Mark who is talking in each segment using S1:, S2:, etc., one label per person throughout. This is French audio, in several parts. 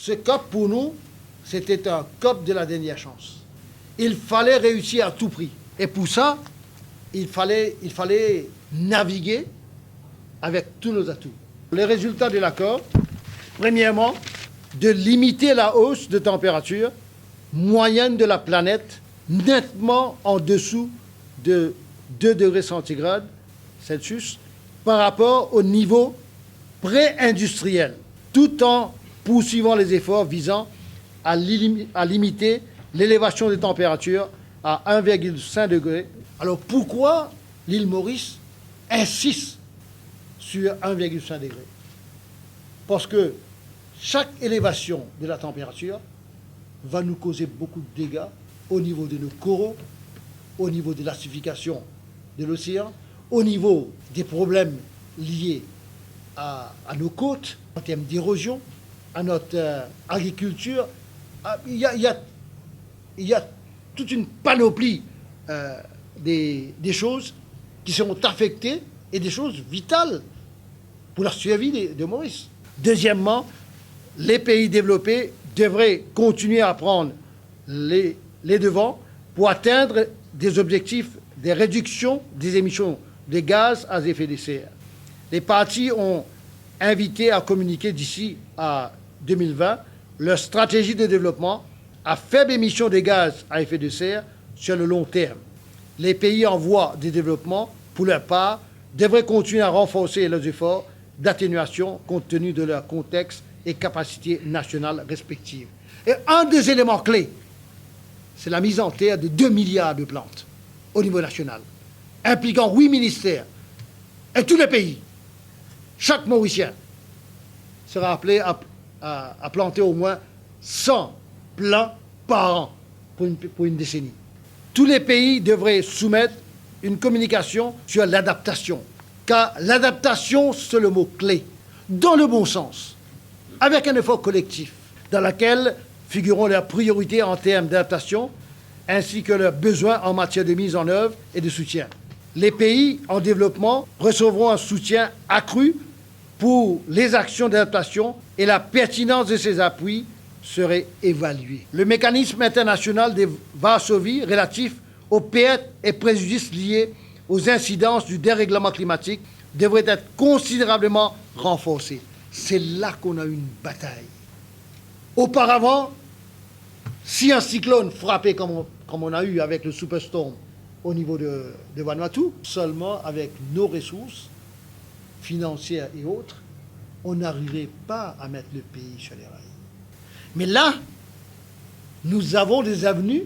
S1: Ce COP, pour nous, c'était un COP de la dernière chance. Il fallait réussir à tout prix. Et pour ça, il fallait naviguer avec tous nos atouts. Les résultats de l'accord, premièrement, de limiter la hausse de température moyenne de la planète nettement en dessous de 2 degrés centigrades Celsius par rapport au niveau pré-industriel, tout en poursuivant les efforts visant à limiter l'élévation des températures à 1,5 degré. Alors pourquoi l'île Maurice insiste sur 1,5 degré? Parce que chaque élévation de la température va nous causer beaucoup de dégâts au niveau de nos coraux, au niveau de l'acidification de l'océan, au niveau des problèmes liés à nos côtes, en termes d'érosion, à notre agriculture. Il y a toute une panoplie des choses qui seront affectées et des choses vitales pour la survie de Maurice. Deuxièmement, les pays développés devraient continuer à prendre les devants pour atteindre des objectifs de réduction des émissions de gaz à effet de serre. Les parties ont invité à communiquer d'ici à 2020 leur stratégie de développement à faible émission de gaz à effet de serre sur le long terme. Les pays en voie de développement, pour leur part, devraient continuer à renforcer leurs efforts d'atténuation compte tenu de leur contexte et capacités nationales respectives. Et un des éléments clés, c'est la mise en terre de 2 milliards de plantes au niveau national, impliquant 8 ministères et tous les pays. Chaque Mauricien sera appelé à planter au moins 100 plants par an pour une décennie. Tous les pays devraient soumettre une communication sur l'adaptation, car l'adaptation, c'est le mot clé, dans le bon sens, avec un effort collectif, dans lequel figureront leurs priorités en termes d'adaptation, ainsi que leurs besoins en matière de mise en œuvre et de soutien. Les pays en développement recevront un soutien accru pour les actions d'adaptation et la pertinence de ces appuis serait évaluée. Le mécanisme international de Varsovie relatif aux pertes et préjudices liés aux incidences du dérèglement climatique devrait être considérablement renforcé. C'est là qu'on a eu une bataille. Auparavant, si un cyclone frappait comme on a eu avec le Superstorm au niveau de Vanuatu, seulement avec nos ressources financières et autres, on n'arrivait pas à mettre le pays sur les rails. Mais là, nous avons des avenues,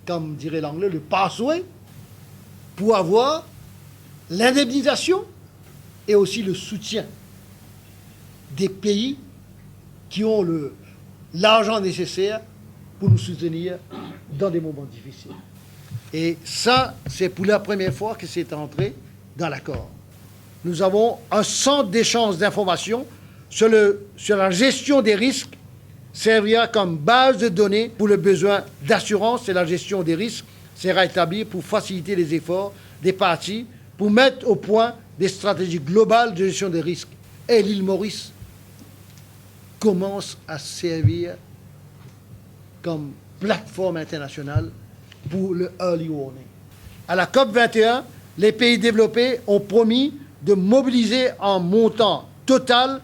S1: comme dirait l'anglais, le pathway, pour avoir l'indemnisation et aussi le soutien des pays qui ont l'argent nécessaire pour nous soutenir dans des moments difficiles. Et ça, c'est pour la première fois que c'est entré dans l'accord. Nous avons un centre d'échange d'informations sur la gestion des risques, servira comme base de données pour le besoin d'assurance et la gestion des risques sera établie pour faciliter les efforts des parties pour mettre au point des stratégies globales de gestion des risques. Et l'île Maurice commence à servir comme plateforme internationale pour le early warning. À la COP 21, les pays développés ont promis de mobiliser un montant total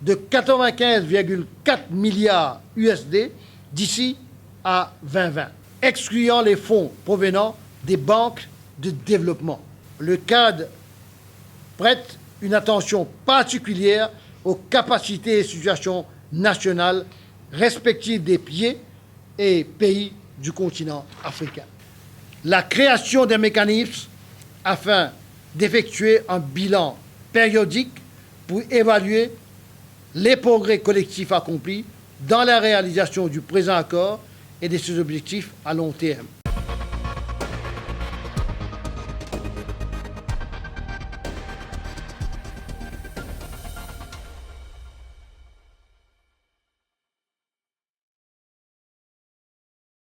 S1: de 95,4 milliards USD d'ici à 2020, excluant les fonds provenant des banques de développement. Le cadre prête une attention particulière aux capacités et situations nationales respectives des pays du continent africain. La création d'un mécanisme afin d'effectuer un bilan périodique pour évaluer les progrès collectifs accomplis dans la réalisation du présent accord et de ses objectifs à long terme.